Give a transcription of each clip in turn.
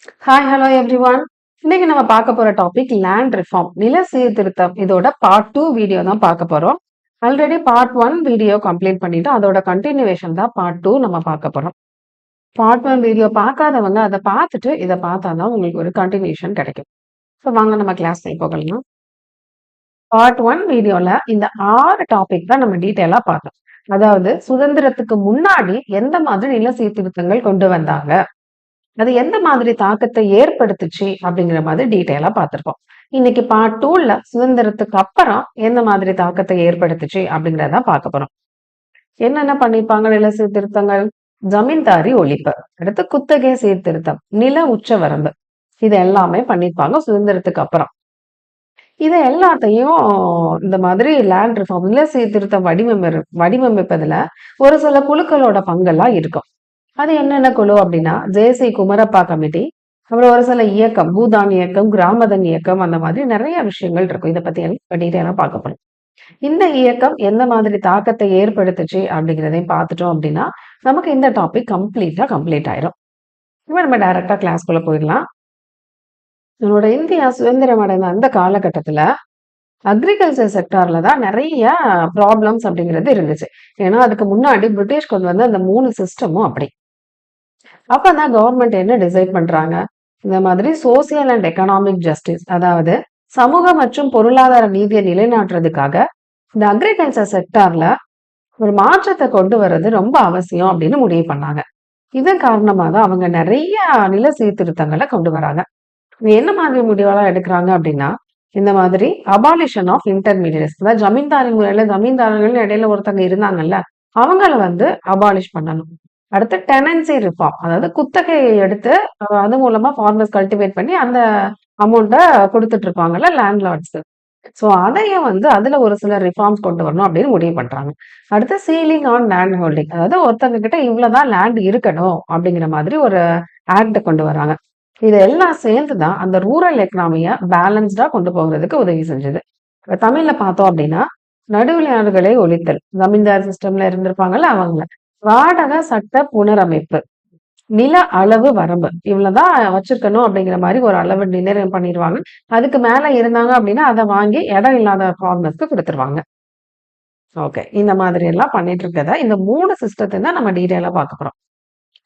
Hello everyone. இன்னைக்கு நம்ம பார்க்க போற டாபிக் லேண்ட் ரிஃபார்ம், நில சீர்திருத்தம். இதோட பார்ட் 2 வீடியோ தான் பார்க்க போறோம். ஆல்ரெடி பார்ட் 1 வீடியோ கம்ப்ளீட் பண்ணிட்டோம். அதோட கண்டினியூவேஷன் தான் பார்ட் 2 நம்ம பார்க்க போறோம். பார்ட் 1 வீடியோ பார்க்காதவங்க அதை பார்த்துட்டு இதை பார்த்தா தான் உங்களுக்கு ஒரு கண்டினியூஷன் கிடைக்கும். ஸோ வாங்க நம்ம கிளாஸ்ல போகலாம். பார்ட் 1 வீடியோல இந்த 6 டாபிக் தான் நம்ம டீட்டெயிலா பார்த்தோம். அதாவது சுதந்திரத்துக்கு முன்னாடி எந்த மாதிரி நில சீர்திருத்தங்கள் கொண்டு வந்தாங்க, அது எந்த மாதிரி தாக்கத்தை ஏற்படுத்துச்சு அப்படிங்கிற மாதிரி டீட்டெயிலா பார்த்திருக்கோம். இன்னைக்கு பார்ட் 2ல சுதந்திரத்துக்கு அப்புறம் எந்த மாதிரி தாக்கத்தை ஏற்படுத்துச்சு அப்படிங்கிறத பார்க்க போறோம். என்னென்ன பண்ணிருப்பாங்க நில சீர்திருத்தங்கள்? ஜமீன்தாரி ஒழிப்பு, அடுத்து குத்தகை சீர்திருத்தம், நில உச்சவரம்பு, இது எல்லாமே பண்ணிருப்பாங்க சுதந்திரத்துக்கு அப்புறம். இதை எல்லாத்தையும் இந்த மாதிரி லேண்ட் ரிஃபார்ம், நில சீர்திருத்தம் வடிவமைப்பதுல ஒரு சில குழுக்களோட பங்கெல்லாம் இருக்கும். அது என்னென்ன குழு அப்படின்னா, ஜேசி குமரப்பா கமிட்டி, அப்புறம் ஒரு சில இயக்கம், பூதான் இயக்கம், கிராமதன் இயக்கம், அந்த மாதிரி நிறைய விஷயங்கள் இருக்கும். இதை பத்தி எல்லாம் டீட்டெயிலா பார்க்கப்படும். இந்த இயக்கம் எந்த மாதிரி தாக்கத்தை ஏற்படுத்துச்சு அப்படிங்கிறதையும் பார்த்துட்டோம் அப்படின்னா நமக்கு இந்த டாபிக் கம்ப்ளீட் ஆயிரும். இப்போ நம்ம டைரக்டா கிளாஸ்க்குள்ள போயிடலாம். நம்மளோட இந்தியா சுதந்திரம் அடைந்த அந்த காலகட்டத்துல அக்ரிகல்ச்சர் செக்டார்ல தான் நிறைய ப்ராப்ளம்ஸ் அப்படிங்கிறது இருந்துச்சு. ஏன்னா அதுக்கு முன்னாடி பிரிட்டிஷ் கொண்டு வந்த அந்த 3 சிஸ்டமும் அப்படி. அப்பதான் கவர்மெண்ட் என்ன டிசைட் பண்றாங்க, இந்த மாதிரி சோசியல் அண்ட் எக்கனாமிக் ஜஸ்டிஸ், அதாவது சமூக மற்றும் பொருளாதார நீதியை நிலைநாட்டுறதுக்காக இந்த அக்ரிகல்ச்சர் செக்டார்ல ஒரு மாற்றத்தை கொண்டு வர்றது ரொம்ப அவசியம் அப்படின்னு முடிவு பண்ணாங்க. இதன் காரணமா தான் அவங்க நிறைய நில சீர்திருத்தங்களை கொண்டு வராங்க. என்ன மாதிரி முடிவெல்லாம் எடுக்கிறாங்க அப்படின்னா, இந்த மாதிரி அபாலிஷன் ஆஃப் இன்டர்மீடியட்ஸ், அதாவது ஜமீன்தாரி முறையில ஜமீன்தாரர்கள் இடையில ஒருத்தங்க இருந்தாங்கல்ல, அவங்கள வந்து அபாலிஷ் பண்ணணும். அடுத்து டெனன்சி ரிஃபார்ம், அதாவது குத்தகையை எடுத்து அது மூலமா ஃபார்மர்ஸ் கல்டிவேட் பண்ணி அந்த அமௌண்ட்டை கொடுத்துட்டு இருப்பாங்கல்ல லேண்ட்லார்ட்ஸ்க்கு. ஸோ அதையும் வந்து அதுல ஒரு சில ரிஃபார்ம்ஸ் கொண்டு வரணும் அப்படின்னு முடிவு பண்றாங்க. அடுத்து சீலிங் ஆன் லேண்ட் ஹோல்டிங், அதாவது ஒருத்தங்க கிட்ட இவ்வளவுதான் லேண்ட் இருக்கணும் அப்படிங்கிற மாதிரி ஒரு ஆக்ட் கொண்டு வராங்க. இது எல்லாம் சேர்ந்துதான் அந்த ரூரல் எக்கனாமிய பேலன்ஸ்டா கொண்டு போகிறதுக்கு உதவி செஞ்சது. இப்ப தமிழ்ல பார்த்தோம் அப்படின்னா, நடுவிளையாடுகளை ஒழித்தல், ஜமீன்தார் சிஸ்டம்ல இருந்திருப்பாங்கல்ல அவங்க, வாடகை சட்ட புனரமைப்பு, நில அளவு வரம்பு, இவ்வளவுதான் வச்சிருக்கணும் அப்படிங்கிற மாதிரி ஒரு அளவு நிர்ணயம் பண்ணிடுவாங்க. அதுக்கு மேல இருந்தாங்க அப்படின்னா அதை வாங்கி இடம் இல்லாத ஃபார்மர்ஸ்க்கு கொடுத்துருவாங்க. ஓகே, இந்த மாதிரி எல்லாம் பண்ணிட்டு இருக்கத இந்த 3 சிஸ்டத்தை தான் நம்ம டீடைலா பார்க்க போறோம்.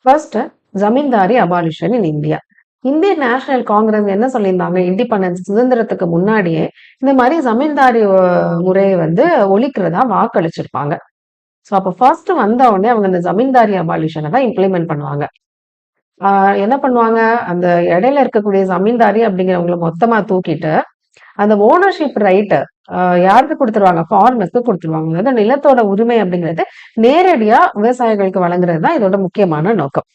First, zamindari abolition in India. Indian national Congress என்ன சொல்லியிருந்தாங்க, இண்டிபெண்டன்ஸ் சுதந்திரத்துக்கு முன்னாடியே இந்த மாதிரி ஜமீன்தாரி முறையை வந்து ஒழிக்கிறதா வாக்களிச்சிருப்பாங்க. ஸோ அப்போ ஃபர்ஸ்ட் வந்த உடனே அவங்க இந்த ஜமீன்தாரி அபாலிஷனை தான் இம்ப்ளிமெண்ட் பண்ணுவாங்க. என்ன பண்ணுவாங்க, அந்த இடையில இருக்கக்கூடிய ஜமீன்தாரி அப்படிங்கிறவங்கள மொத்தமா தூக்கிட்டு அந்த ஓனர்ஷிப் ரைட் யாருக்கு கொடுத்துருவாங்க, ஃபார்மர்ஸ்க்கு கொடுத்துருவாங்க. அதாவது நிலத்தோட உரிமை அப்படிங்கிறது நேரடியா விவசாயிகளுக்கு வழங்குறது தான் இதோட முக்கியமான நோக்கம்.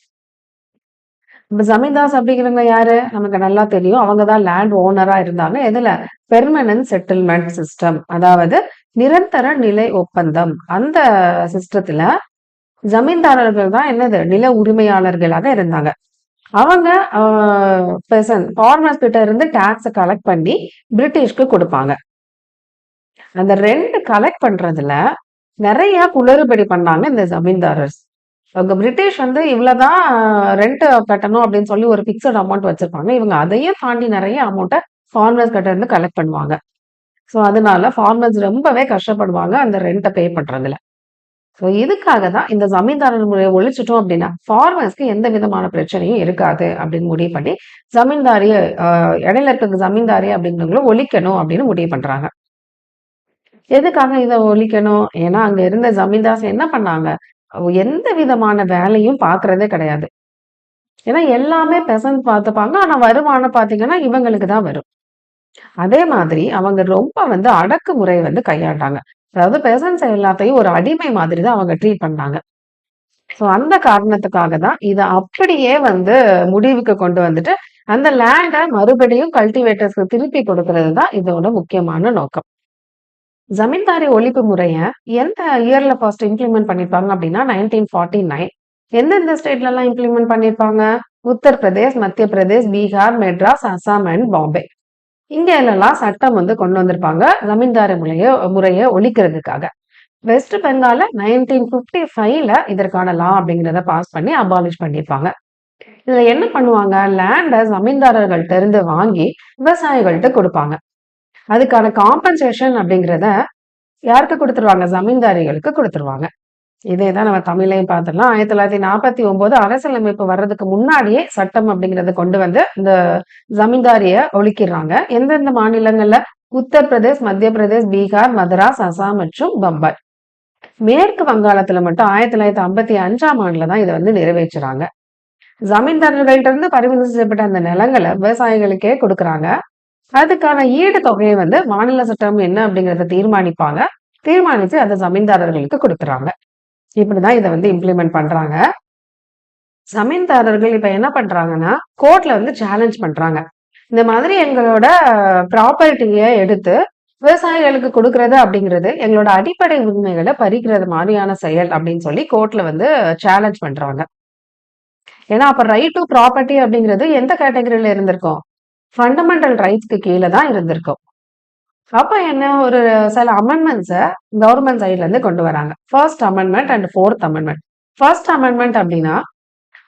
இப்ப ஜமீன்தார்ஸ் அப்படிங்கிறவங்க யாரு, நமக்கு நல்லா தெரியும். அவங்கதான் லேண்ட் ஓனரா இருந்தாங்க. எதுல, பெர்மனன்ட் செட்டில்மெண்ட் சிஸ்டம், அதாவது நிரந்தர நிலை ஒப்பந்தம். அந்த சிஸ்டத்துல ஜமீன்தாரர்கள் தான் என்னது, நில உரிமையாளர்களாக இருந்தாங்க. அவங்க ஃபார்மர்ஸ் கிட்ட இருந்து டாக்ஸ கலெக்ட் பண்ணி பிரிட்டிஷ்க்கு கொடுப்பாங்க. அந்த 2 கலெக்ட் பண்றதுல நிறைய குளறுபடி பண்ணாங்க இந்த ஜமீன்தாரர்ஸ். அவங்க பிரிட்டிஷ் வந்து இவ்வளவுதான் ரெண்ட் கட்டணும் அப்படின்னு சொல்லி ஒரு பிக்சட் அமௌண்ட் வச்சிருப்பாங்க. இவங்க அதையும் தாண்டி நிறைய அமௌண்ட்டை ஃபார்மர்ஸ் கிட்ட இருந்து கலெக்ட் பண்ணுவாங்க. ஸோ அதனால ஃபார்மர்ஸ் ரொம்பவே கஷ்டப்படுவாங்க அந்த ரெண்ட்டை பே பண்றதுல. ஸோ இதுக்காக தான் இந்த ஜமீன்தாரர் முறையை ஒழிச்சிட்டோம் அப்படின்னா ஃபார்மர்ஸ்க்கு எந்த விதமான பிரச்சனையும் இருக்காது அப்படின்னு முடிவு பண்ணி ஜமீன்தாரிய இடையில இருக்க ஜமீன்தாரி அப்படிங்கிறவங்கள ஒழிக்கணும் அப்படின்னு முடிவு பண்றாங்க. எதுக்காக இதை ஒழிக்கணும்? ஏன்னா அங்க இருந்த ஜமீன்தார்ஸ் என்ன பண்ணாங்க, எந்த விதமான வேலையும் பாக்குறதே கிடையாது. ஏன்னா எல்லாமே பெசன்ட் பார்த்துப்பாங்க. ஆனா வருமானம் பாத்தீங்கன்னா இவங்களுக்கு தான் வரும். அதே மாதிரி அவங்க ரொம்ப வந்து அடக்குமுறை வந்து கையாண்டாங்க. அதாவது பெசன்ட்ஸ் எல்லாத்தையும் ஒரு அடிமை மாதிரி தான் அவங்க ட்ரீட் பண்ணாங்க. ஸோ அந்த காரணத்துக்காக தான் இதை அப்படியே வந்து முடிவுக்கு கொண்டு வந்துட்டு அந்த லேண்டை மறுபடியும் கல்டிவேட்டர்ஸ்க்கு திருப்பி கொடுக்கறது தான் இதோட முக்கியமான நோக்கம். ஜமீன்தாரி ஒழிப்பு முறைய எந்த இயர்ல ஃபர்ஸ்ட் இம்ப்ளிமெண்ட் பண்ணிருப்பாங்க அப்படின்னா 1949. எந்தெந்த ஸ்டேட்ல எல்லாம் இம்ப்ளிமெண்ட் பண்ணிருப்பாங்க? உத்தரப்பிரதேஷ், மத்திய பிரதேஷ், பீகார், மெட்ராஸ், அசாம் அண்ட் பாம்பே. இங்க எல்லாம் சட்டம் வந்து கொண்டு வந்திருப்பாங்க ஜமீன்தாரி முறையை ஒழிக்கிறதுக்காக. வெஸ்ட் பெங்கால 1955ல இதற்கான லா அப்படிங்கிறத பாஸ் பண்ணி அபாலிஷ் பண்ணிருப்பாங்க. இதுல என்ன பண்ணுவாங்க? லேண்ட ஜமீன்தாரர்கள்ட்ட இருந்து வாங்கி விவசாயிகள்ட்ட குடுப்பாங்க. அதுக்கான காம்பன்சேஷன் அப்படிங்கிறத யாருக்கு குடுத்துருவாங்க? ஜமீன்தாரிகளுக்கு குடுத்துருவாங்க. இதே தான் நம்ம தமிழ்லயும் பார்த்துடலாம். 1949 அரசியலமைப்பு வர்றதுக்கு முன்னாடியே சட்டம் அப்படிங்கிறத கொண்டு வந்து இந்த ஜமீன்தாரிய ஒழிக்கிறாங்க. எந்தெந்த மாநிலங்கள்ல? உத்தரப்பிரதேஷ், மத்திய பிரதேஷ், பீகார், மதராஸ், அசாம் மற்றும் பம்பாய். மேற்கு வங்காளத்துல மட்டும் 1955ஆம் ஆண்டுல தான் இத வந்து நிறைவேற்றுறாங்க. ஜமீன்தாரர்கள்ட்ட இருந்து பறிமுதல் செய்யப்பட்ட அந்த நிலங்கள விவசாயிகளுக்கே குடுக்குறாங்க. அதுக்கான ஈடு தொகையை வந்து மாநில சட்டம் என்ன அப்படிங்கிறத தீர்மானிப்பாங்க. தீர்மானிச்சு அத ஜமீன்தாரர்களுக்கு குடுக்குறாங்க. இப்படிதான் இத வந்து இம்ப்ளிமெண்ட் பண்றாங்க. ஜமீன்தாரர்கள் இப்ப என்ன பண்றாங்கன்னா, கோர்ட்ல வந்து சேலஞ்ச் பண்றாங்க. இந்த மாதிரி எங்களோட ப்ராப்பர்ட்டிய எடுத்து விவசாயிகளுக்கு குடுக்குறது அப்படிங்கிறது, எங்களோட அடிப்படை உரிமைகள பறிக்கிறது மாரியான செயல் அப்படின்னு சொல்லி கோர்ட்ல வந்து சேலஞ்ச் பண்றாங்க. ஏன்னா, அப்ப ரைட் டூ ப்ராப்பர்ட்டி அப்படிங்கிறது எந்த கேட்டகரில இருந்திருக்கும்? ஃபண்டமெண்டல் ரைட்ஸ்க்கு கீழ தான் இருந்திருக்கும். அப்ப என்ன ஒரு சில அமெண்ட்மெண்ட்ஸ கவர்ன்மெண்ட் சைட்ல இருந்து கொண்டு வராங்க. First amendment and fourth amendment. First amendment அப்படின்னா,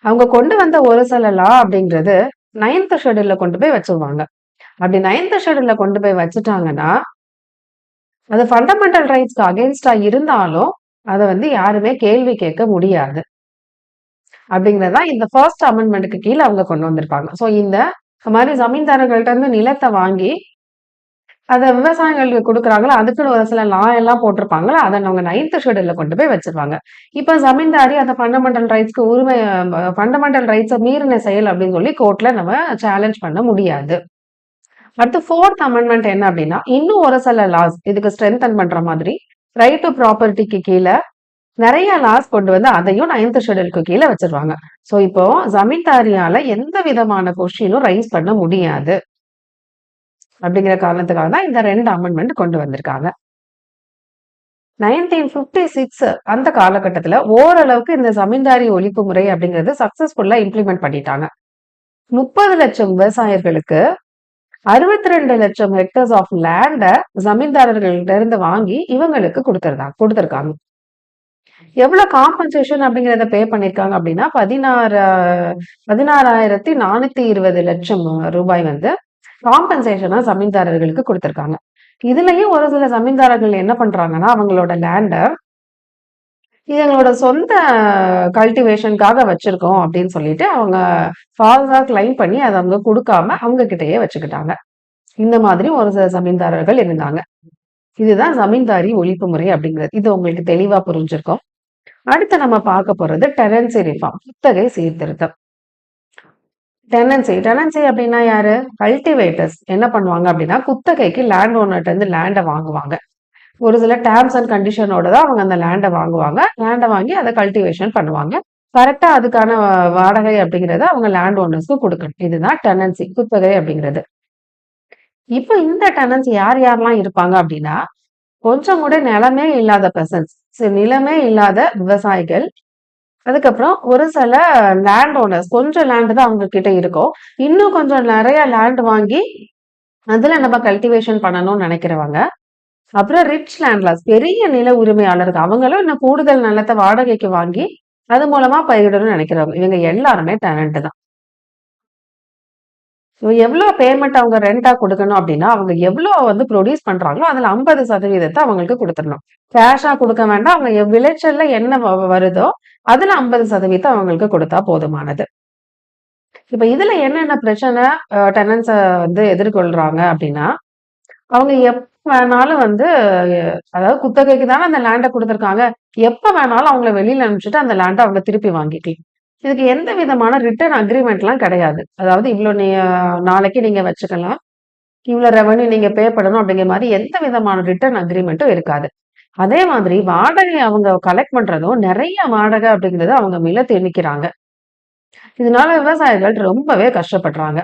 அவங்க கொண்டு வந்த ஒரு சில லா அப்படிங்கிறது 9த் ஷெட்யூல்ல கொண்டு போய் வச்சுருவாங்க. அப்படி 9த் ஷெட்யூல்ல கொண்டு போய் வச்சுட்டாங்கன்னா, அது ஃபண்டமெண்டல் ரைட்ஸ்க்கு அகைன்ஸ்டா இருந்தாலும், அத வந்து யாருமே கேள்வி கேட்க முடியாது. அப்படிங்கிறது தான் இந்த ஃபர்ஸ்ட் அமெண்ட்மென்ட்க்கு கீழ அவங்க கொண்டு வந்திருப்பாங்க. ஸோ இந்த மாரி ஜமீன்தாரர்கள்ட்ட இருந்து நிலத்த வாங்கி, அத விவசாயிகளுக்கு குடுக்குறாங்கல்ல, அதுக்குன்னு ஒரு சில லா எல்லாம் போட்டிருப்பாங்கல்ல, அத அவங்க 9த் ஷெட்யூல்ல கொண்டு போய் வச்சுருவாங்க. இப்ப ஜமீன்தாரி அந்த ஃபண்டமெண்டல் ரைட்ஸ்க்கு உரிமை ஃபண்டமெண்டல் ரைட்ஸ மீறின செயல் அப்படின்னு சொல்லி கோர்ட்ல நம்ம சேலஞ்ச் பண்ண முடியாது. அடுத்து 4த் அமெண்ட்மெண்ட் என்ன அப்படின்னா, இன்னும் ஒரு சில லாஸ் இதுக்கு ஸ்ட்ரெங்தன் பண்ற மாதிரி, ரைட் டூ ப்ராப்பர்ட்டிக்கு கீழ நெறைய லாஸ் கொண்டு வந்து அதையும் 9த் ஷெட்யூல்க்கு கீழ வச்சுருவாங்க. ஸோ இப்போ ஜமீன்தாரியால எந்த விதமான கொஸ்டினும் ரைஸ் பண்ண முடியாது. அப்படிங்கிற காரணத்துக்காக தான் இந்த 2 அமெண்ட்மெண்ட் கொண்டு வந்திருக்காங்க. 1956 அந்த காலகட்டத்துல ஓரளவுக்கு இந்த ஜமீன்தாரி ஒழிப்பு முறை அப்படிங்கிறது சக்சஸ்ஃபுல்லா இம்ப்ளிமெண்ட் பண்ணிட்டாங்க. 30,00,000 விவசாயிகளுக்கு 62,00,000 ஹெக்டர்ஸ் ஆஃப் லேண்ட ஜமீன்தாரர்கள்ட்ட இருந்து வாங்கி இவங்களுக்கு குடுத்திருக்காங்க. எவ்வளவு காம்பன்சேஷன் அப்படிங்கிறத பே பண்ணியிருக்காங்க அப்படின்னா, 16,420,00,000 ரூபாய் வந்து காம்பன்சேஷனா ஜமீன்தாரர்களுக்கு குடுத்திருக்காங்க. இதுலயும் ஒரு சில ஜமீன்தாரர்கள் என்ன பண்றாங்கன்னா, அவங்களோட லேண்ட இது எங்களோட சொந்த கல்டிவேஷன்க்காக வச்சிருக்கோம் அப்படின்னு சொல்லிட்டு அவங்க ஃபாதரா கிளைம் பண்ணி அத அவங்க குடுக்காம அவங்க கிட்டயே வச்சுக்கிட்டாங்க. இந்த மாதிரி ஒரு சில ஜமீன்தாரர்கள் இருந்தாங்க. இதுதான் ஜமீன்தாரி ஒழிப்பு முறை அப்படிங்கிறது. இது உங்களுக்கு தெளிவா புரிஞ்சிருக்கும். அடுத்து நம்ம பார்க்க போறது டெனன்சி ரிஃபார்ம். குத்தகை சீர்திருத்தம். டெனன்சி அப்படின்னா யாரு? கல்டிவேட்டர்ஸ் என்ன பண்ணுவாங்க அப்படின்னா, குத்தகைக்கு லேண்ட் ஓனர்ட்ட இருந்து லேண்ட வாங்குவாங்க. ஒரு சில டெர்ம்ஸ் அண்ட் கண்டிஷனோட தான் அவங்க அந்த லேண்ட வாங்குவாங்க. லேண்ட வாங்கி அத கல்டிவேஷன் பண்ணுவாங்க. கரெக்ட்டா அதுக்கான வாடகை அப்படிங்கிறத அவங்க லேண்ட் ஓனர்ஸ்க்கு குடுக்கணும். இதுதான் டெனன்சி குத்தகை அப்படிங்கிறது. இப்ப இந்த டெனன்சி யார் யாரெல்லாம் இருப்பாங்க அப்படின்னா, கொஞ்சம் கூட நிலமே இல்லாத பெர்சன்ஸ். நிலமே இல்லாத விவசாயிகள். அதுக்கப்புறம் ஒரு சில லேண்ட் ஓனர்ஸ் கொஞ்சம் லேண்ட் தான் அவங்க கிட்ட இருக்கும். இன்னும் கொஞ்சம் நெறைய லேண்ட் வாங்கி, அதுல நம்ம கல்டிவேஷன் பண்ணணும்னு நெனைக்கிறவங்க. அப்புறம் ரிச் லேண்ட்லார்ட்ஸ் பெரிய நில உரிமையாளர்கள். அவங்களும் இன்னும் கூடுதல் நிலத்த வாடகைக்கு வாங்கி, அது மூலமா பயிரிடணும்னு நெனைக்கிறவங்க. இவங்க எல்லாருமே டெனன்ட் தான். எவ்ளோ பேமெண்ட் அவங்க ரென்ட்டா குடுக்கணும் அப்டின்னா, அவங்க எவ்ளோ வந்து புரொடியூஸ் பண்றாங்களோ, அதுல 50% அவங்களுக்கு குடுத்துறணும். கேஷா குடுக்க வேண்டாம். அவங்க விளைச்சல்ல என்ன வருதோ, அதுல 50% அவங்களுக்கு குடுத்தா போதுமானது. இப்ப இதுல என்னென்ன பிரச்சனை டெனன்ட்ஸ வந்து எதிர்கொள்றாங்க அப்டின்னா, அவங்க எப்ப வேணாலும் வந்து அதாவது குத்தகைக்கு தானே அந்த லேண்ட குடுத்துருக்காங்க. எப்ப வேணாலும் அவங்கள வெளியில அனுப்பிச்சுட்டு அந்த லேண்ட அவங்க திருப்பி வாங்கிக்கலாம். இதுக்கு எந்த விதமான ரிட்டர்ன் அக்ரீமெண்ட்லாம் கிடையாது. அதாவது இவ்ளோ நாளைக்கு நீங்க வச்சுக்கலாம். இவ்ளோ ரெவென்யூ நீங்க பே பண்ணணும் அப்படிங்கிற மாரி எந்த விதமான ரிட்டர்ன் அக்ரீமெண்ட்டும் இருக்காது. அதே மாதிரி வாடகை அவங்க கலெக்ட் பண்றதும் நெறைய வாடகை அப்படிங்கிறத அவங்க மேல திணிக்கிறாங்க. இதனால விவசாயிகள் ரொம்பவே கஷ்டப்படுறாங்க.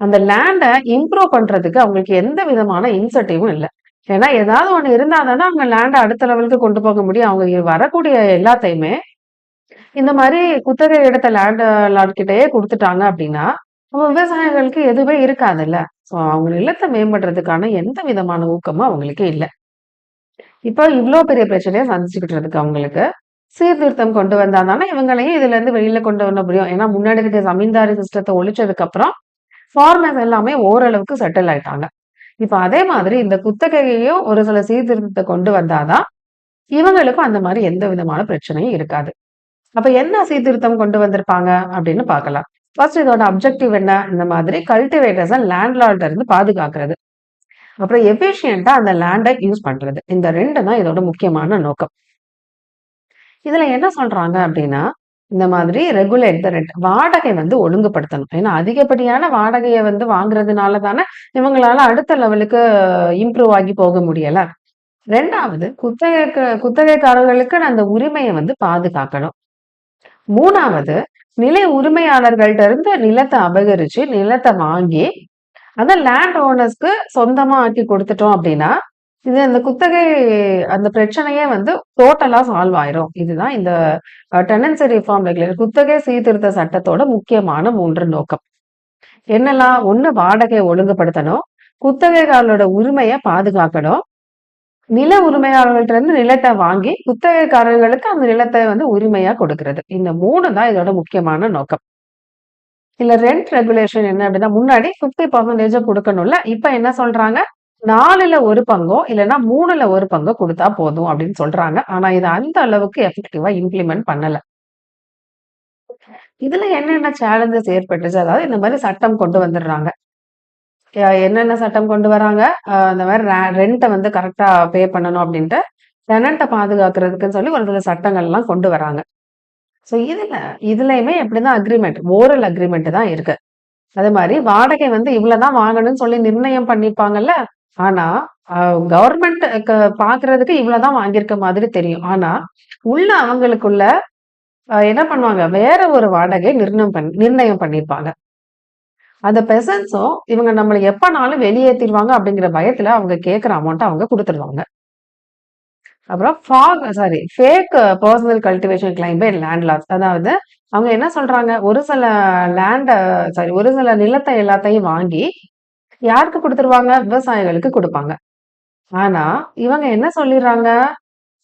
அந்த லேண்ட இம்ப்ரூவ் பண்றதுக்கு அவங்களுக்கு எந்த விதமான இன்சென்டிவும் இல்ல. ஏன்னா ஏதாவது ஒண்ணு இருந்தா தானே அவங்க லேண்ட அடுத்த லெவலுக்கு கொண்டு போக முடியும். அவங்க வரக்கூடிய எல்லாத்தையுமே இந்த மாரி குத்தகை எடுத்த லேண்ட் லார்ட் கிட்டயே குடுத்துட்டாங்க அப்டின்னா, நம்ம விவசாயிகளுக்கு எதுவுமே இருக்காதுல்ல. ஸோ அவங்க நிலத்த மேம்படுறதுக்கான எந்த விதமான ஊக்கமும் அவங்களுக்கு இல்ல. இப்ப இவ்ளோ பெரிய பிரச்சனைய சந்திச்சுக்கிட்டு இருக்கு அவங்களுக்கு. சீர்திருத்தம் கொண்டு வந்தா தானே இவங்களையும் இதுல இருந்து வெளியில கொண்டு வர முடியும். ஏன்னா முன்னாடி இருக்க ஜமீன்தாரி சிஸ்டத்தை ஒழிச்சதுக்கு அப்புறம் ஃபார்மர்ஸ் எல்லாமே ஓரளவுக்கு செட்டில் ஆயிட்டாங்க. இப்ப அதே மாதிரி இந்த குத்தகையையும் ஒரு சில சீர்திருத்தத்தை கொண்டு வந்தாதான் இவங்களுக்கும் அந்த மாதிரி எந்த விதமான பிரச்சனையும் இருக்காது. அப்ப என்ன சீர்திருத்தம் கொண்டு வந்திருப்பாங்க அப்படின்னு பார்க்கலாம். ஃபர்ஸ்ட் இதோட அப்ஜெக்டிவ் என்ன? இந்த மாதிரி கல்டிவேட்டர்ஸ லேண்ட்லார்ட்ல இருந்து பாதுகாக்கிறது. அப்புறம் எஃபிஷியன்ட்டா அந்த லேண்ட யூஸ் பண்றது. இந்த 2 தான் இதோட முக்கியமான நோக்கம். இதுல என்ன சொல்றாங்க அப்படின்னா, இந்த மாதிரி ரெகுலேட் த ரெண்ட் வாடகை வந்து ஒழுங்குபடுத்தணும். ஏன்னா அதிகப்படியான வாடகைய வந்து வாங்குறதுனால தானே இவங்களால அடுத்த லெவலுக்கு இம்ப்ரூவ் ஆகி போக முடியல. 2வது குத்தகைக்காரர்களுக்கு அந்த உரிமைய வந்து பாதுகாக்கணும். 3வது நில உரிமையாளர்கள்ட்ட இருந்து நிலத்த அபகரிச்சு, நிலத்த வாங்கி, அத லேண்ட் ஓனர்ஸ்க்கு சொந்தமா ஆக்கி குடுத்துட்டோம் அப்படின்னா, இது அந்த குத்தகை அந்த பிரச்சனையே வந்து டோட்டலா சால்வ் ஆயிரும். இதுதான் இந்த டெனன்சி ரிஃபார்ம் ரெகுலேஷன் குத்தகை சீர்திருத்த சட்டத்தோட முக்கியமான 3 நோக்கம். என்னெல்லாம்? 1 வாடகைய ஒழுங்குபடுத்தணும். குத்தகைக்காரர்களோட உரிமைய பாதுகாக்கணும். நில உரிமையாளர்கள்ட்ட இருந்து நிலத்த வாங்கி, குத்தகைக்காரர்களுக்கு அந்த நிலத்த வந்து உரிமையா கொடுக்கிறது. இந்த 3 தான் இதோட முக்கியமான நோக்கம். இதுல ரெண்ட் ரெகுலேஷன் என்ன அப்படின்னா, முன்னாடி 50% குடுக்கணும்ல. இப்ப என்ன சொல்றாங்க? 4ல 1 பங்கோ, இல்லன்னா 3ல 1 பங்கோ குடுத்தா போதும் அப்படின்னு சொல்றாங்க. ஆனா இத அந்த அளவுக்கு எஃபெக்டிவா இம்ப்ளிமெண்ட் பண்ணல. இதுல என்னென்ன சேலஞ்சஸ் ஏற்பட்டுச்சு? அதாவது இந்த மாரி சட்டம் கொண்டு வந்துடுறாங்க. என்னென்ன சட்டம் கொண்டு வராங்க? இந்த மாரி ரெண்ட்ட வந்து கரெக்ட்டா பே பண்ணணும் அப்படின்ட்டு, டெனண்ட்ட பாதுகாக்கிறதுக்குன்னு சொல்லி ஒரு சில சட்டங்கள்லாம் கொண்டு வராங்க. ஸோ இதுலயுமே எப்படிதான் அக்ரீமெண்ட், ஓரல் அக்ரீமெண்ட் தான் இருக்கு. அதே மாரி வாடகை வந்து இவ்வளவுதான் வாங்கணும்னு சொல்லி நிர்ணயம் பண்ணிருப்பாங்கல்ல. ஆனா, அ கவர்மெண்ட் பாக்குறதுக்கு இவ்வளவுதான் வாங்கியிருக்க மாதிரி தெரியும். ஆனா, உள்ள அவங்களுக்குள்ள என்ன பண்ணுவாங்க? வேற ஒரு வாடகை நிர்ணயம் பண்ணியிருப்பாங்க. அந்த பெசன்ட்ஸும் இவங்க நம்மள எப்பனாலும் வெளியேத்திருவாங்க அப்படிங்கிற பயத்துல அவங்க கேட்கிற அமௌண்ட்ட அவங்க குடுத்துருவாங்க. அப்புறம் fake personal cultivation claim by landlords. அதாவது அவங்க என்ன சொல்றாங்க? ஒரு சில நிலத்த எல்லாத்தையும் வாங்கி யாருக்கு குடுத்துருவாங்க? விவசாயிகளுக்கு குடுப்பாங்க. ஆனா, இவங்க என்ன சொல்லிர்றாங்க?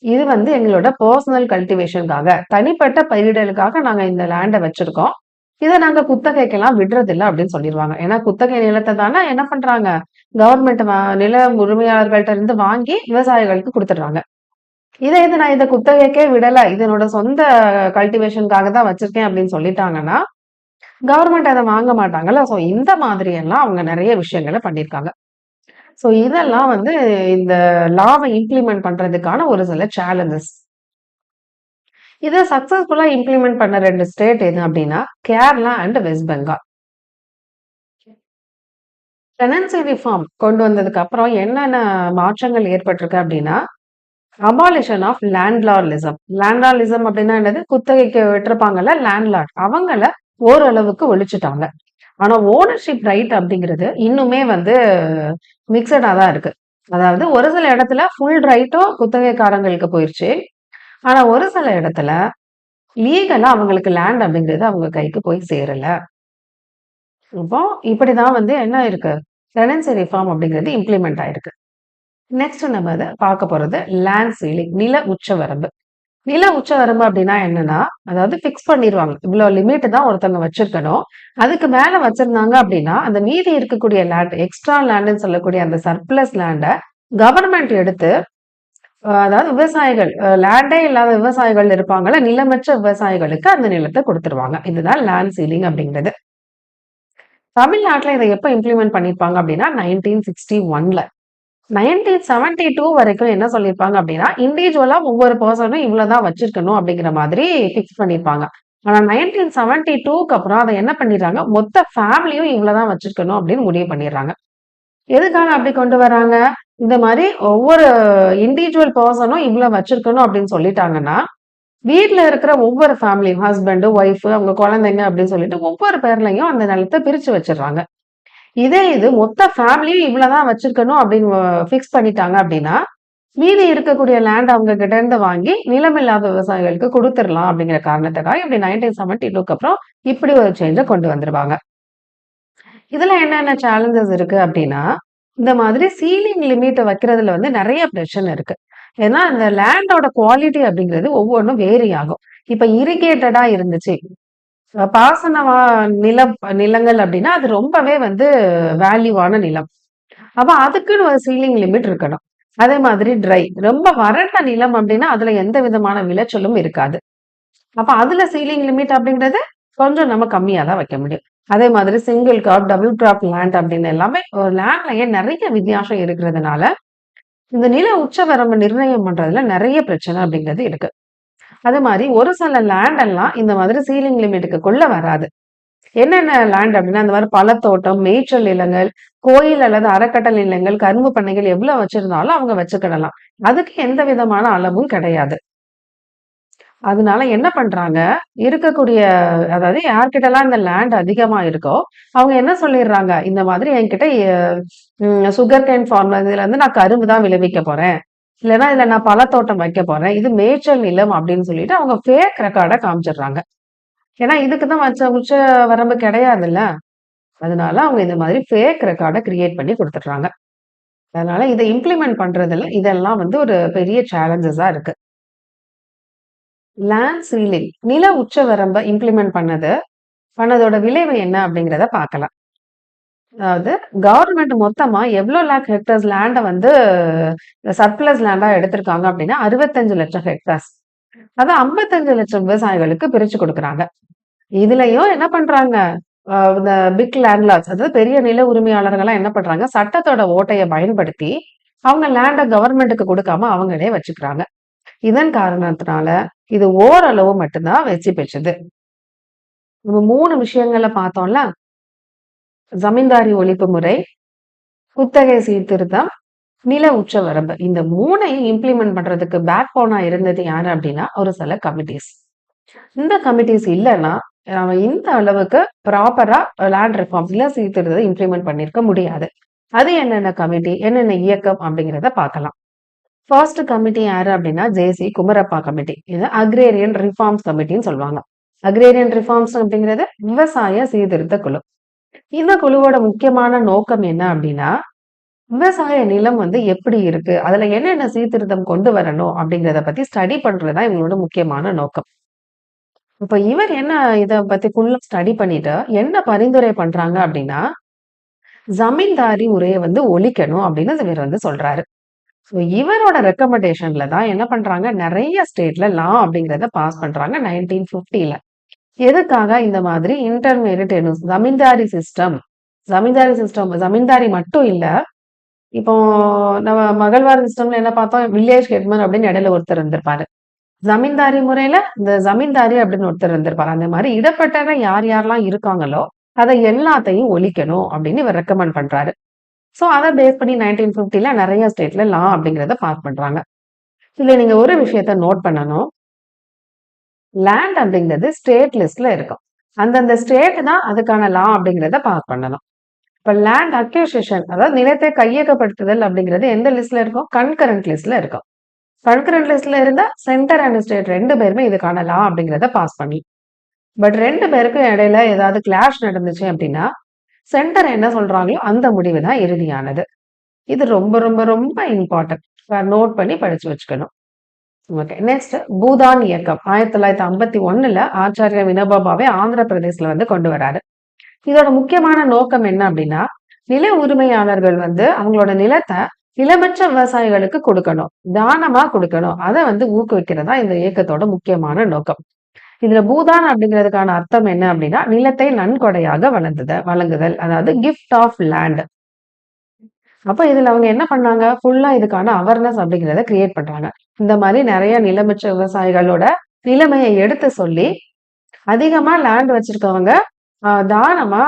இது வந்து எங்களோட பெர்சனல் கல்டிவேஷன்க்காக, தனிப்பட்ட பயிரிடலுக்காக நாங்க இந்த லேண்ட வச்சிருக்கோம். இத நாங்க குத்தகைக்கெல்லாம் விடுறதில்ல அப்படின்னு சொல்லிருவாங்க. ஏன்னா குத்தகை நிலத்த தானே என்ன பண்றாங்க? கவர்மெண்ட் நில உரிமையாளர்கள்ட்ட இருந்து வாங்கி விவசாயிகளுக்கு குடுத்துடுறாங்க. இது நான் இத குத்தகைக்கே விடல. இது என்னோட சொந்த கல்டிவேஷன்க்காக தான் வச்சிருக்கேன் அப்படின்னு சொல்லிட்டாங்கன்னா, கவர்மெண்ட் அத வாங்க மாட்டாங்கல்ல. சோ இந்த மாதிரி எல்லாம் அவங்க நெறைய விஷயங்கள பண்ணியிருக்காங்க. சோ இதெல்லாம் வந்து இந்த லாவ இம்ப்ளிமெண்ட் பண்றதுக்கான ஒரு சில சேலஞ்சஸ். இத சக்சஸ்ஃபுல்லா இம்ப்ளிமெண்ட் பண்ண 2 ஸ்டேட் எது அப்டின்னா, Kerala and west Bengal. Tenancy reform கொண்டு வந்ததுக்கு அப்புறம் என்னென்ன மாற்றங்கள் ஏற்பட்டிருக்கு அப்டின்னா, அபாலிஷன் ஆஃப் லேண்ட்லார்டிசம். லேண்ட்லார்டிசம் அப்டின்னா என்னது? குத்தகைக்கு விட்டிருப்பாங்கல்ல லேண்ட்லார்ட். அவங்கள ஓரளவுக்கு ஒழிச்சுட்டாங்க. ஆனா ஓனர்ஷிப் ரைட் அப்டிங்கிறது இன்னுமே வந்து மிக்ஸடா தான் இருக்கு. அதாவது ஒரு சில இடத்துல ஃபுல் ரைட்டும் குத்தகைக்காரங்களுக்கு போயிருச்சு. ஆனா ஒரு சில இடத்துல லீகலா அவங்களுக்கு லேண்ட் அப்படிங்கிறது அவங்க கைக்கு போய் சேரல. இப்போ இப்படிதான் வந்து என்ன இருக்கு? டெனன்சி ரிஃபார்ம் அப்படிங்கிறது இம்ப்ளிமெண்ட் ஆயிருக்கு. நெக்ஸ்ட் நம்ம அத பார்க்க போறது லேண்ட் சீலிங் நில உச்சவரம்பு. நில உச்சவரம்பு அப்படின்னா என்னன்னா, அதாவது ஃபிக்ஸ் பண்ணிருவாங்க. இவ்வளோ லிமிட் தான் ஒருத்தவங்க வச்சிருக்கணும். அதுக்கு மேல வச்சிருந்தாங்க அப்படின்னா, அந்த மீதி இருக்கக்கூடிய லேண்ட், எக்ஸ்ட்ரா லேண்ட்ன்னு சொல்லக்கூடிய அந்த சர்ப்ளஸ் லேண்ட கவர்மெண்ட் எடுத்து அதாவது விவசாயிகள் லேண்டே இல்லாத விவசாயிகள் இருப்பாங்கல்ல, நிலமற்ற விவசாயிகளுக்கு அந்த நிலத்த குடுத்துருவாங்க. இதுதான் லேண்ட் சீலிங் அப்படிங்கிறது. தமிழ்நாட்டுல இத எப்ப இம்ப்ளிமெண்ட் பண்ணியிருப்பாங்க அப்படின்னா, 1961ல. 1972 வரைக்கும் என்ன சொல்லியிருப்பாங்க அப்படின்னா, இண்டிவிஜுவலா ஒவ்வொரு பெர்சனும் இவ்வளவுதான் வச்சிருக்கணும் அப்படிங்கிற மாதிரி ஃபிக்ஸ் பண்ணியிருப்பாங்க. ஆனா 1972க்கு அப்புறம் அத என்ன பண்ணிடுறாங்க, மொத்த ஃபேமிலியும் இவ்வளவுதான் வச்சிருக்கணும் அப்படின்னு முடிவு பண்ணிடுறாங்க. எதுக்காக அப்படி கொண்டு வராங்க? இந்த மாரி ஒவ்வொரு இண்டிவிஜுவல் பெர்சனும் இவ்ளோ வச்சிருக்கணும் அப்படின்னு சொல்லிட்டாங்கன்னா, வீட்ல இருக்கிற ஒவ்வொரு ஃபேமிலியும் ஹஸ்பண்ட், ஒய்ஃப் அவங்க குழந்தைங்க அப்படின்னு சொல்லிட்டு ஒவ்வொரு பேர்லயும் அந்த நிலத்த பிரிச்சு வச்சுடுறாங்க. இது மொத்த ஃபேமிலியும் இவ்வளவுதான் வச்சிருக்கணும் அப்படின்னு ஃபிக்ஸ் பண்ணிட்டாங்க அப்படின்னா, மீதி இருக்கக்கூடிய லேண்ட் அவங்க கிட்ட இருந்து வாங்கி நிலமில்லாத விவசாயிகளுக்கு குடுத்துறலாம் அப்படிங்கிற காரணத்துக்காக இப்படி 1972க்கு அப்புறம் இப்படி ஒரு சேஞ்ச கொண்டு வந்துருவாங்க. இதுல என்னென்ன சேலஞ்சஸ் இருக்கு அப்படின்னா, இந்த மாதிரி சீலிங் லிமிட்ட வைக்கிறதுல வந்து நெறைய பிரச்சனை இருக்கு. ஏன்னா இந்த லேண்டோட குவாலிட்டி அப்படிங்கிறது ஒவ்வொன்றும் வேரி ஆகும். இப்ப இரிகேட்டடா இருந்துச்சு, பாசன நிலங்கள் அப்படின்னா அது ரொம்பவே வந்து வேல்யூவான நிலம். அப்ப அதுக்குன்னு ஒரு சீலிங் லிமிட் இருக்கணும். அதே மாதிரி ட்ரை, ரொம்ப வறண்ட நிலம் அப்படின்னா அதுல எந்த விதமான விளைச்சலும் இருக்காது. அப்ப அதுல சீலிங் லிமிட் அப்படிங்கிறது கொஞ்சம் நம்ம கம்மியா தான் வைக்க முடியும். அதே மாதிரி single crop, double crop land அப்படின்னு எல்லாமே ஒரு லேண்ட்லயே நிறைய வித்தியாசம் இருக்கிறதுனால, இந்த நில உச்சவரம்பு நிர்ணயம் பண்றதுல நிறைய பிரச்சனை அப்படிங்கிறது இருக்கு. அதே மாதிரி ஒரு சில லேண்ட் எல்லாம் இந்த மாதிரி சீலிங் லிமிட்டுக்குள்ள வராது. என்னென்ன லேண்ட் அப்படின்னா, இந்த மாதிரி பழத்தோட்டம், மேய்ச்சல் நிலங்கள், கோயில் அல்லது அறக்கட்டளை நிலங்கள், கரும்பு பண்ணைகள் எவ்வளவு வச்சிருந்தாலும் அவங்க வச்சுக்கிடலாம். அதுக்கு எந்த விதமான அளவும் கிடையாது. அதனால என்ன பண்றாங்க, இருக்கக்கூடிய அதாவது யார்கிட்டலாம் இந்த லேண்ட் அதிகமா இருக்கோ, அவங்க என்ன சொல்லிடுறாங்க, இந்த மாதிரி என்கிட்ட சுகர் கேன் ஃபார்ம் இதுல வந்து நான் கரும்பு தான் விளைவிக்க போறேன். இல்லன்னா இதுல நான் பழத்தோட்டம் வைக்க போறேன். இது மேய்ச்சல் நிலம் அப்படின்னு சொல்லிட்டு அவங்க ஃபேக் ரெக்கார்ட காமிச்சிடுறாங்க. ஏன்னா இதுக்கு தான் உச்ச வரம்பு கிடையாதுல்ல. அதனால அவங்க இந்த மாதிரி ஃபேக் ரெக்கார்ட கிரியேட் பண்ணி குடுத்துடுறாங்க. அதனால இத இம்ப்ளிமெண்ட் பண்றதுல இதெல்லாம் வந்து ஒரு பெரிய சேலஞ்சஸா இருக்கு. லேண்ட் சீலிங் நில உச்சவரம்ப இம்ப்ளிமெண்ட் பண்ணதோட விளைவு என்ன அப்படிங்கிறத பார்க்கலாம். அதாவது கவர்மெண்ட் மொத்தமா எவ்வளோ லேக் ஹெக்டர்ஸ் லேண்ட வந்து சர்ப்ளஸ் லேண்டா எடுத்திருக்காங்க அப்படின்னா 65 லட்சம் ஹெக்டர்ஸ். அத 55 லட்சம் விவசாயிகளுக்கு பிரிச்சு குடுக்குறாங்க. இதுலயும் என்ன பண்றாங்க, இந்த பிக் லேண்ட்லார்ட்ஸ் அதாவது பெரிய நில உரிமையாளர்கள்லாம் என்ன பண்றாங்க, சட்டத்தோட ஓட்டைய பயன்படுத்தி அவங்க லேண்ட கவர்மெண்ட்டுக்கு குடுக்காம அவங்களே வச்சுக்கிறாங்க. இதன் காரணத்தினால இது ஓரளவு மட்டும்தான் வெற்றி பெற்றது. நம்ம 3 விஷயங்கள பார்த்தோம்ல. ஜமீன்தாரி ஒழிப்பு முறை, குத்தகை சீர்திருத்தம், நில உச்சவரம்பு. இந்த 3யும் இம்ப்ளிமெண்ட் பண்றதுக்கு பேக் போனா இருந்தது யாரு அப்படின்னா, ஒரு சில கமிட்டீஸ். இந்த கமிட்டீஸ் இல்லன்னா, இந்த அளவுக்கு ப்ராப்பரா லேண்ட் ரிஃபார்ம்ஸ் நில சீர்திருத்தத்தை இம்ப்ளிமெண்ட் பண்ணியிருக்க முடியாது. அது என்னென்ன கமிட்டி, என்னென்ன இயக்கம் அப்படிங்கிறத பார்க்கலாம். ஃபர்ஸ்ட் கமிட்டி யாரு அப்படின்னா, ஜே.சி. குமரப்பா கமிட்டி. இது அக்ரேரியன் ரிஃபார்ம்ஸ் கமிட்டின்னு சொல்லுவாங்க. அக்ரேரியன் ரிஃபார்ம்ஸ் அப்படிங்கிறது விவசாய சீர்திருத்த குழு. இந்த குழுவோட முக்கியமான நோக்கம் என்ன அப்படின்னா, விவசாய நிலம் வந்து எப்படி இருக்கு, அதுல என்னென்ன சீர்திருத்தம் கொண்டு வரணும் அப்படிங்கிறத பத்தி ஸ்டடி பண்றதுதான் இவங்களோட முக்கியமான நோக்கம். இப்ப இவர் என்ன இத பத்தி ஃபுல்லா ஸ்டடி பண்ணிட்டு என்ன பரிந்துரை பண்றாங்க அப்படின்னா, ஜமீன்தாரி முறைய வந்து ஒழிக்கணும் அப்படின்னு இவர் வந்து சொல்றாரு. ஸோ இவரோட ரெக்கமெண்டேஷன்ல தான் என்ன பண்றாங்க, நெறைய ஸ்டேட்ல லா அப்படிங்கிறத பாஸ் பண்றாங்க 1950ல. எதுக்காக இந்த மாதிரி இன்டர்மீடியட் எனுஸ் ஜமீன்தாரி சிஸ்டம் ஜமீன்தாரி மட்டும் இல்ல. இப்போ நம்ம மகள்வார் சிஸ்டம்ல என்ன பார்த்தோம், வில்லேஜ் ஹெட்மன் அப்படின்னு இடையில ஒருத்தர் இருந்திருப்பாரு. ஜமீன்தாரி முறையில இந்த ஜமீன்தாரி அப்படின்னு ஒருத்தர் இருந்திருப்பாரு. அந்த மாதிரி இடப்பட்டவங்க யார் யாரெல்லாம் இருக்காங்களோ, அத எல்லாத்தையும் ஒழிக்கணும் அப்படின்னு இவர் ரெக்கமெண்ட் பண்றாரு. சோ அத பேஸ் பண்ணி 1950ல நெறைய ஸ்டேட்ல லா அப்படிங்கிறத பாஸ் பண்றாங்க. இதுல நீங்க ஒரு விஷயத்த நோட் பண்ணணும். லேண்ட் அப்படிங்கிறது ஸ்டேட் லிஸ்ட்ல இருக்கும். அந்தந்த ஸ்டேட் தான் அதுக்கான லா அப்படிங்கிறத பாஸ் பண்ணணும். இப்ப லேண்ட் அக்யூசிஷன் அதாவது நிலத்தை கையகப்படுத்துதல் அப்படிங்கிறது எந்த லிஸ்ட்ல இருக்கும், கன்கரண்ட் லிஸ்ட்ல இருக்கும். கன்கரண்ட் லிஸ்ட்ல இருந்தா சென்டர் அண்ட் ஸ்டேட் 2 பேருமே இதுக்கான லா அப்படிங்கிறத பாஸ் பண்ணி. பட் 2 பேருக்கும் இடையில ஏதாவது கிளாஷ் நடந்துச்சு அப்படின்னா, சென்டர் என்ன சொல்றாங்களோ அந்த முடிவு தான் இறுதியானது. இது ரொம்ப ரொம்ப ரொம்ப இம்பார்ட்டன்ட். நோட் பண்ணி படிச்சு வச்சுக்கணும். ஓகே. நெக்ஸ்ட் பூதான் இயக்கம் 1951ல ஆச்சாரிய வினோபா பாவே ஆந்திர பிரதேசல வந்து கொண்டு வராரு. இதோட முக்கியமான நோக்கம் என்ன அப்படின்னா, நில உரிமையாளர்கள் வந்து அவங்களோட நிலத்தை நிலமற்ற விவசாயிகளுக்கு கொடுக்கணும், தானமா கொடுக்கணும். அதை வந்து ஊக்குவிக்கிறதா இந்த இயக்கத்தோட முக்கியமான நோக்கம். இதுல பூதான் அப்படிங்கிறதுக்கான அர்த்தம் என்ன அப்படின்னா, நிலத்தை நன்கொடையாக வழங்குதல், அதாவது கிஃப்ட் ஆஃப் லேண்ட். அப்ப இதுல அவங்க என்ன பண்ணாங்க, ஃபுல்லா இதுக்கான அவேர்னஸ் அப்படிங்கிறத கிரியேட் பண்றாங்க. இந்த மாதிரி நிறைய நிலமற்ற விவசாயிகளோட நிலைமையை எடுத்து சொல்லி, அதிகமா லேண்ட் வச்சிருக்கவங்க தானமா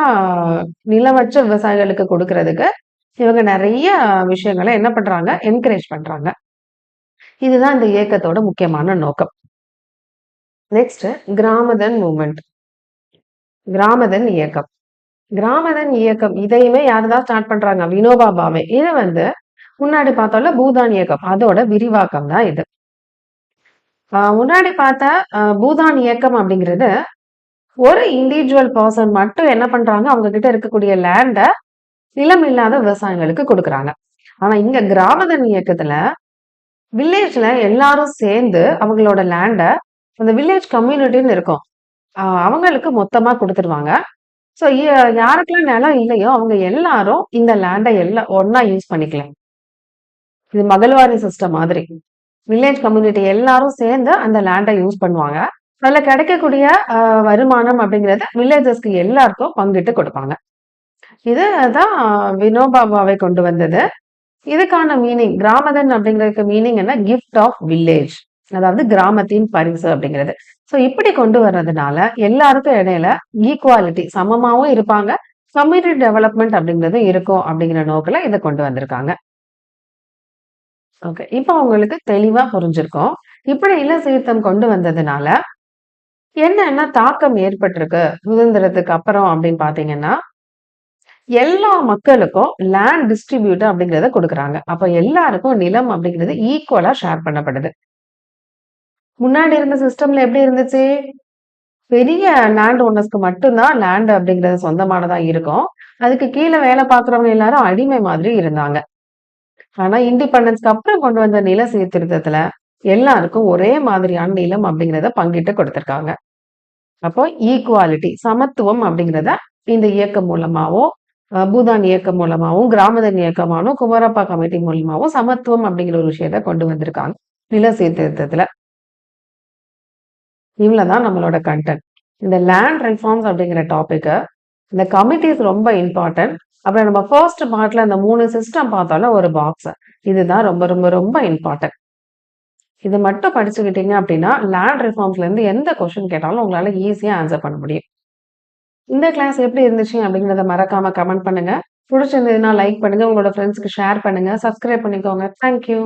நிலமற்ற விவசாயிகளுக்கு கொடுக்கறதுக்கு இவங்க நிறைய விஷயங்களை என்ன பண்றாங்க, என்கரேஜ் பண்றாங்க. இதுதான் இந்த இயக்கத்தோட முக்கியமான நோக்கம். நெக்ஸ்ட் கிராமதன் மூவ்மெண்ட், கிராமதன் இயக்கம். கிராமதன் இயக்கம் இதையுமே யாருதான் ஸ்டார்ட் பண்றாங்க, வினோபா பாவே. இது வந்து முன்னாடி பார்த்தோம்ல பூதான் இயக்கம், அதோட விரிவாக்கம் தான் இது. முன்னாடி பார்த்த பூதான் இயக்கம் அப்படிங்கிறது ஒரு இண்டிவிஜுவல் பர்சன் மட்டும் என்ன பண்றாங்க, அவங்க கிட்ட இருக்கக்கூடிய லேண்ட நிலம் இல்லாத விவசாயிகளுக்கு கொடுக்குறாங்க. ஆனா இங்க கிராமதன் இயக்கத்துல வில்லேஜ்ல எல்லாரும் சேர்ந்து அவங்களோட லேண்ட அந்த வில்லேஜ் கம்யூனிட்டின்னு இருக்கும். அவங்களுக்கு மொத்தமா குடுத்துருவாங்க. ஸோ யாருக்கெல்லாம் நிலம் இல்லையோ, அவங்க எல்லாரும் இந்த லேண்ட எல்லாம் ஒண்ணா யூஸ் பண்ணிக்கலாம். இது மகள்வாரி சிஸ்டம் மாதிரி. வில்லேஜ் கம்யூனிட்டி எல்லாரும் சேர்ந்து அந்த லேண்ட யூஸ் பண்ணுவாங்க. அதுல கிடைக்கக்கூடிய அ வருமானம் அப்படிங்கிறது வில்லேஜர்ஸ்க்கு எல்லாருக்கும் பங்கிட்டு குடுப்பாங்க. இது தான் வினோபா பாவே கொண்டு வந்தது. இதுக்கான மீனிங் கிராமதன் அப்படிங்கிறதுக்கு மீனிங் என்ன? Gift of village. அதாவது கிராமத்தின் பரிசு அப்படிங்கிறது. ஸோ இப்படி கொண்டு வர்றதுனால எல்லாருக்கும் இடையில ஈக்குவாலிட்டி சமமாவும் இருப்பாங்க. கம்யூனிட்டி டெவலப்மெண்ட் அப்படிங்கிறது இருக்கும் அப்படிங்கிற நோக்குல இத கொண்டு வந்திருக்காங்க. ஓகே. இப்ப உங்களுக்கு தெளிவா புரிஞ்சிருக்கும். இப்படி இல்ல சீர்திருத்தம் கொண்டு வந்ததுனால என்னென்ன தாக்கம் ஏற்பட்டிருக்கு சுதந்திரத்துக்கு அப்புறம் அப்படின்னு பார்த்தீங்கன்னா, எல்லா மக்களுக்கும் லேண்ட் டிஸ்ட்ரிபியூட் அப்படிங்கிறத குடுக்குறாங்க. அப்ப எல்லாருக்கும் நிலம் அப்படிங்கிறது ஈக்குவலா ஷேர் பண்ணப்படுது. முன்னாடி இருந்த சிஸ்டம்ல எப்படி இருந்துச்சு? பெரிய லேண்ட் ஓனர்ஸ்க்கு மட்டும் தான் லேண்ட் அப்படிங்கிறது சொந்தமானதா இருக்கும். அதுக்கு கீழ வேலை பார்க்குறவங்க எல்லாரும் அடிமை மாதிரி இருந்தாங்க. ஆனா இண்டிபெண்டன்ஸ்க்கு அப்புறம் கொண்டு வந்த நில சீர்திருத்தத்துல எல்லாருக்கும் ஒரே மாதிரியான நிலம் அப்படிங்கிறத பங்கிட்டு குடுத்துருக்காங்க. அப்போ ஈக்குவாலிட்டி சமத்துவம் அப்படிங்கிறத இந்த இயக்கம் மூலமாவும், பூதான் இயக்கம் மூலமாவும், கிராமதன் இயக்கமானும், குமரப்பா கமிட்டி மூலியமாவும் சமத்துவம் அப்படிங்கிற ஒரு விஷயத்த கொண்டு வந்திருக்காங்க. நில சீர்திருத்தத்துல. இவ்வளவுதான் நம்மளோட கன்டென்ட். இந்த லேண்ட் ரிஃபார்ம்ஸ் அப்படிங்கிற டாபிக்க இந்த கமிட்டீஸ் ரொம்ப இம்பார்ட்டன்ட். அப்புறம் நம்ம ஃபர்ஸ்ட் பார்ட்ல அந்த 3 சிஸ்டம் பார்த்தோம்ல ஒரு பாக்ஸ். இதுதான் ரொம்ப ரொம்ப ரொம்ப இம்பார்ட்டன்ட். இது மட்டும் படிச்சுக்கிட்டீங்க அப்படின்னா, லேண்ட் ரிஃபார்ம்ஸ்ல இருந்து எந்த கொஸ்டின் கேட்டாலும் உங்களால ஈஸியா ஆன்சர் பண்ண முடியும். இந்த கிளாஸ் எப்படி இருந்துச்சு அப்படிங்கிறத மறக்காம கமெண்ட் பண்ணுங்க. புடிச்சிருந்ததுன்னா லைக் பண்ணுங்க. உங்களோட ஃப்ரெண்ட்ஸ்க்கு ஷேர் பண்ணுங்க. சப்ஸ்கிரைப் பண்ணிக்கோங்க. Thank you.